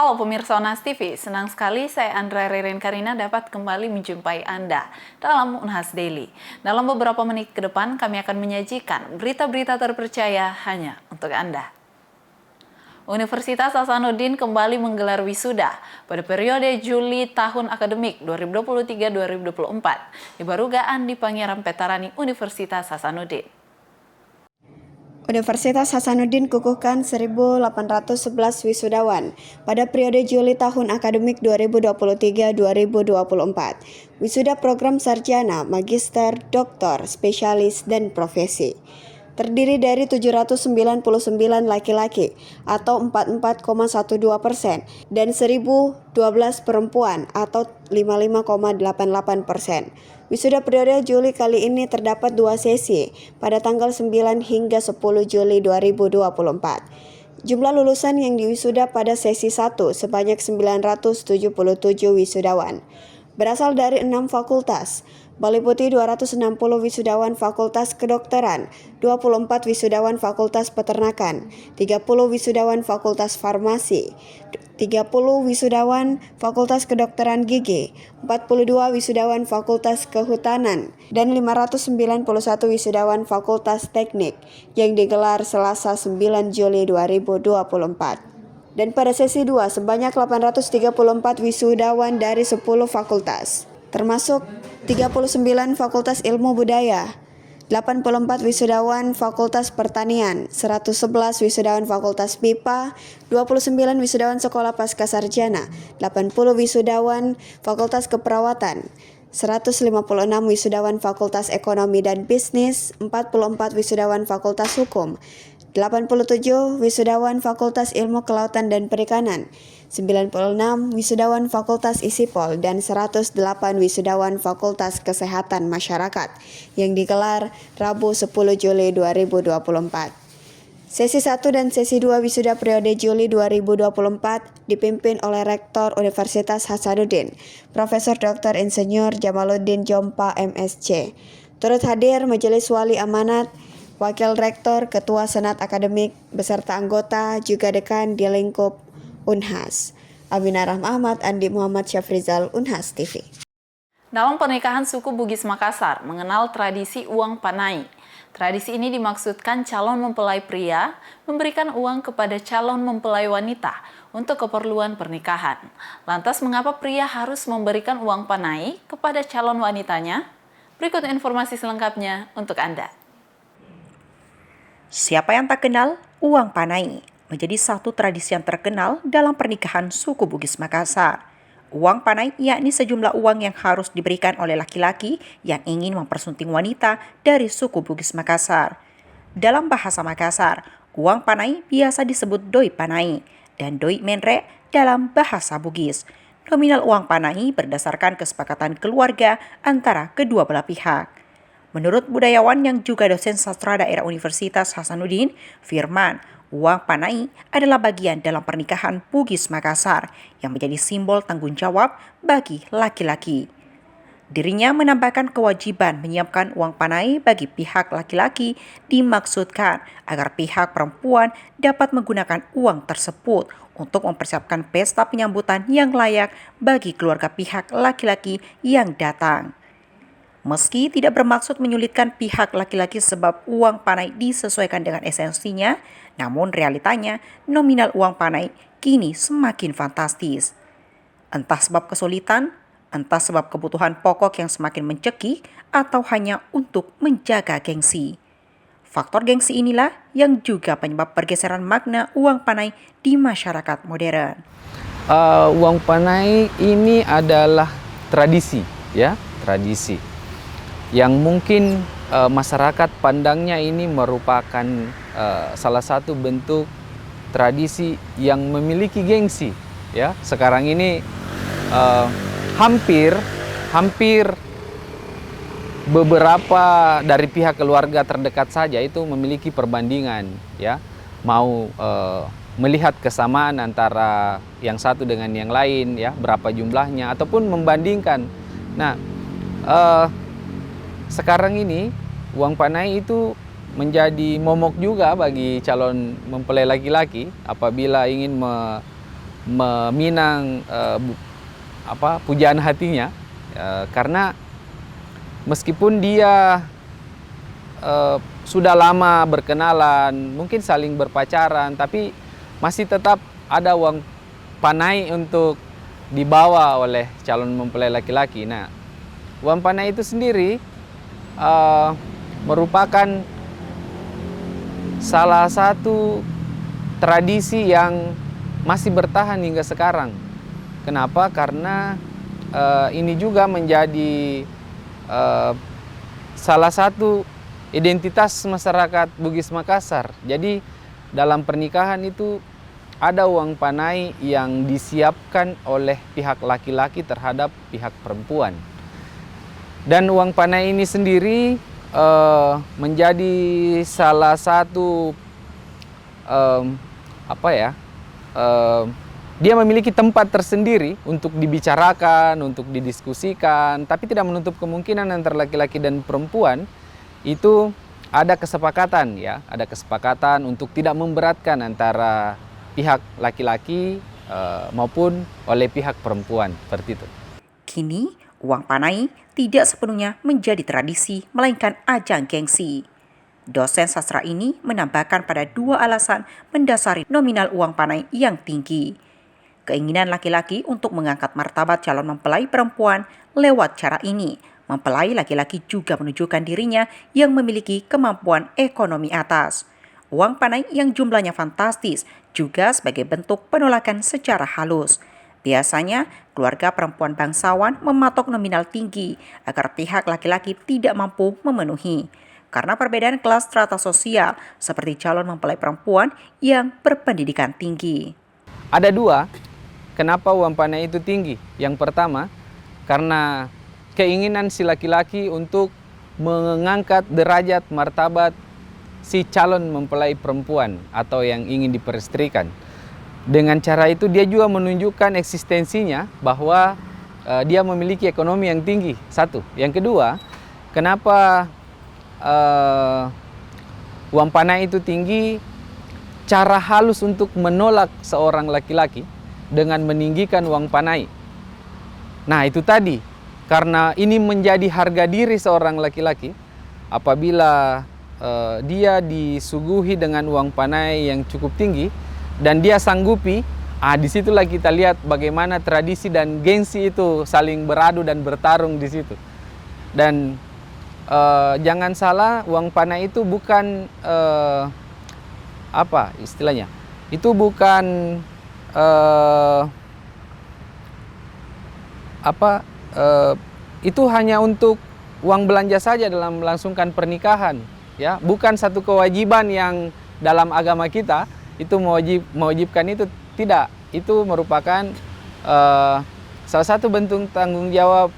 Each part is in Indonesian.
Halo pemirsa Unhas TV, senang sekali saya Andra Ririn Karina dapat kembali menjumpai Anda dalam Unhas Daily. Dalam beberapa menit ke depan kami akan menyajikan berita-berita terpercaya hanya untuk Anda. Universitas Hasanuddin kembali menggelar wisuda pada periode Juli tahun akademik 2023-2024 di Barugaan di Pangeran Petarani Universitas Hasanuddin. Universitas Hasanuddin kukuhkan 1.811 wisudawan pada periode Juli tahun akademik 2023-2024. Wisuda program sarjana, magister, doktor, spesialis, dan profesi. Terdiri dari 799 laki-laki atau 44,12% dan 1.012 perempuan atau 55,88%. Wisuda periode Juli kali ini terdapat 2 sesi pada tanggal 9 hingga 10 Juli 2024. Jumlah lulusan yang diwisuda pada sesi 1 sebanyak 977 wisudawan. Berasal dari 6 fakultas. Meliputi 260 wisudawan Fakultas Kedokteran, 24 wisudawan Fakultas Peternakan, 30 wisudawan Fakultas Farmasi, 30 wisudawan Fakultas Kedokteran Gigi, 42 wisudawan Fakultas Kehutanan, dan 591 wisudawan Fakultas Teknik yang digelar Selasa 9 Juli 2024. Dan pada sesi 2 sebanyak 834 wisudawan dari 10 fakultas, termasuk 39 Fakultas Ilmu Budaya, 84 wisudawan Fakultas Pertanian, 111 wisudawan Fakultas BIPA, 29 wisudawan Sekolah Pascasarjana, 80 wisudawan Fakultas Keperawatan, 156 wisudawan Fakultas Ekonomi dan Bisnis, 44 wisudawan Fakultas Hukum, 87 wisudawan Fakultas Ilmu Kelautan dan Perikanan, 96 wisudawan Fakultas Isipol, dan 108 wisudawan Fakultas Kesehatan Masyarakat yang digelar Rabu 10 Juli 2024. Sesi 1 dan sesi 2 wisuda periode Juli 2024 dipimpin oleh Rektor Universitas Hasanuddin, Profesor Dr. Insinyur Jamaluddin Jompa MSc. Turut hadir Majelis Wali Amanat, Wakil Rektor, Ketua Senat Akademik, beserta anggota juga dekan di lingkup Unhas. Aminah Rahmat, Andi Muhammad Syafrizal, Unhas TV. Dalam pernikahan suku Bugis Makassar mengenal tradisi uang panai. Tradisi ini dimaksudkan calon mempelai pria memberikan uang kepada calon mempelai wanita untuk keperluan pernikahan. Lantas mengapa pria harus memberikan uang panai kepada calon wanitanya? Berikut informasi selengkapnya untuk Anda. Siapa yang tak kenal uang panai? Menjadi satu tradisi yang terkenal dalam pernikahan suku Bugis Makassar. Uang panai yakni sejumlah uang yang harus diberikan oleh laki-laki yang ingin mempersunting wanita dari suku Bugis Makassar. Dalam bahasa Makassar, uang panai biasa disebut doi panai dan doi menre dalam bahasa Bugis. Nominal uang panai berdasarkan kesepakatan keluarga antara kedua belah pihak. Menurut budayawan yang juga dosen sastra daerah Universitas Hasanuddin, Firman, uang panai adalah bagian dalam pernikahan Bugis Makassar yang menjadi simbol tanggung jawab bagi laki-laki. Dirinya menambahkan kewajiban menyiapkan uang panai bagi pihak laki-laki dimaksudkan agar pihak perempuan dapat menggunakan uang tersebut untuk mempersiapkan pesta penyambutan yang layak bagi keluarga pihak laki-laki yang datang. Meski tidak bermaksud menyulitkan pihak laki-laki sebab uang panai disesuaikan dengan esensinya, namun realitanya nominal uang panai kini semakin fantastis. Entah sebab kesulitan, entah sebab kebutuhan pokok yang semakin mencekik, atau hanya untuk menjaga gengsi. Faktor gengsi inilah yang juga penyebab pergeseran makna uang panai di masyarakat modern. Uang panai ini adalah tradisi, tradisi yang mungkin masyarakat pandangnya ini merupakan salah satu bentuk tradisi yang memiliki gengsi. Sekarang ini hampir beberapa dari pihak keluarga terdekat saja itu memiliki perbandingan, mau melihat kesamaan antara yang satu dengan yang lain, berapa jumlahnya, ataupun membandingkan. Nah, sekarang ini uang panai itu menjadi momok juga bagi calon mempelai laki-laki apabila ingin meminang pujaan hatinya, karena meskipun dia sudah lama berkenalan, mungkin saling berpacaran, tapi masih tetap ada uang panai untuk dibawa oleh calon mempelai laki-laki. Nah, uang panai itu sendiri merupakan salah satu tradisi yang masih bertahan hingga sekarang. Kenapa? Karena ini juga menjadi salah satu identitas masyarakat Bugis Makassar. Jadi dalam pernikahan itu ada uang panai yang disiapkan oleh pihak laki-laki terhadap pihak perempuan. Dan uang panai ini sendiri menjadi salah satu dia memiliki tempat tersendiri untuk dibicarakan, untuk didiskusikan, tapi tidak menutup kemungkinan antara laki-laki dan perempuan itu ada kesepakatan, ya, ada kesepakatan untuk tidak memberatkan antara pihak laki-laki maupun oleh pihak perempuan, seperti itu. Kini, uang panai tidak sepenuhnya menjadi tradisi, melainkan ajang gengsi. Dosen sastra ini menambahkan pada 2 alasan mendasari nominal uang panai yang tinggi. Keinginan laki-laki untuk mengangkat martabat calon mempelai perempuan lewat cara ini. Mempelai laki-laki juga menunjukkan dirinya yang memiliki kemampuan ekonomi atas. Uang panai yang jumlahnya fantastis juga sebagai bentuk penolakan secara halus. Biasanya, keluarga perempuan bangsawan mematok nominal tinggi agar pihak laki-laki tidak mampu memenuhi. Karena perbedaan kelas strata sosial seperti calon mempelai perempuan yang berpendidikan tinggi. Ada 2, kenapa uang panai itu tinggi. Yang pertama, karena keinginan si laki-laki untuk mengangkat derajat martabat si calon mempelai perempuan atau yang ingin diperistrikan. Dengan cara itu dia juga menunjukkan eksistensinya bahwa dia memiliki ekonomi yang tinggi. 1. Yang kedua, kenapa uang panai itu tinggi? Cara halus untuk menolak seorang laki-laki dengan meninggikan uang panai. Nah, itu tadi, karena ini menjadi harga diri seorang laki-laki, apabila dia disuguhi dengan uang panai yang cukup tinggi dan dia sanggupi, disitulah kita lihat bagaimana tradisi dan gengsi itu saling beradu dan bertarung di situ. Dan jangan salah, uang panai itu bukan itu bukan itu hanya untuk uang belanja saja dalam melangsungkan pernikahan, ya, bukan satu kewajiban yang dalam agama kita itu mewajibkan itu, tidak. Itu merupakan salah satu bentuk tanggung jawab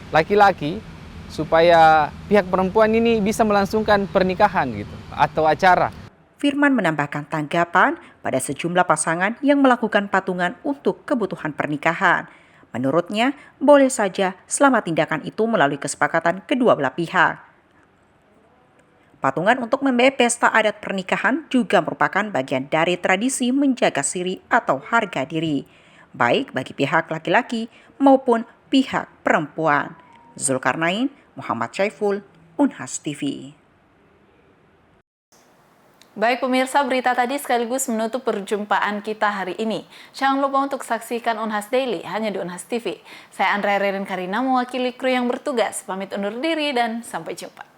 laki-laki supaya pihak perempuan ini bisa melangsungkan pernikahan gitu atau acara. Firman menambahkan tanggapan pada sejumlah pasangan yang melakukan patungan untuk kebutuhan pernikahan. Menurutnya, boleh saja selama tindakan itu melalui kesepakatan kedua belah pihak. Patungan untuk membiayai pesta adat pernikahan juga merupakan bagian dari tradisi menjaga siri atau harga diri, baik bagi pihak laki-laki maupun pihak perempuan. Zulkarnain, Muhammad Syaiful, Unhas TV. Baik pemirsa, berita tadi sekaligus menutup perjumpaan kita hari ini. Jangan lupa untuk saksikan Unhas Daily hanya di Unhas TV. Saya Andrea Rerin Karina mewakili kru yang bertugas. Pamit undur diri dan sampai jumpa.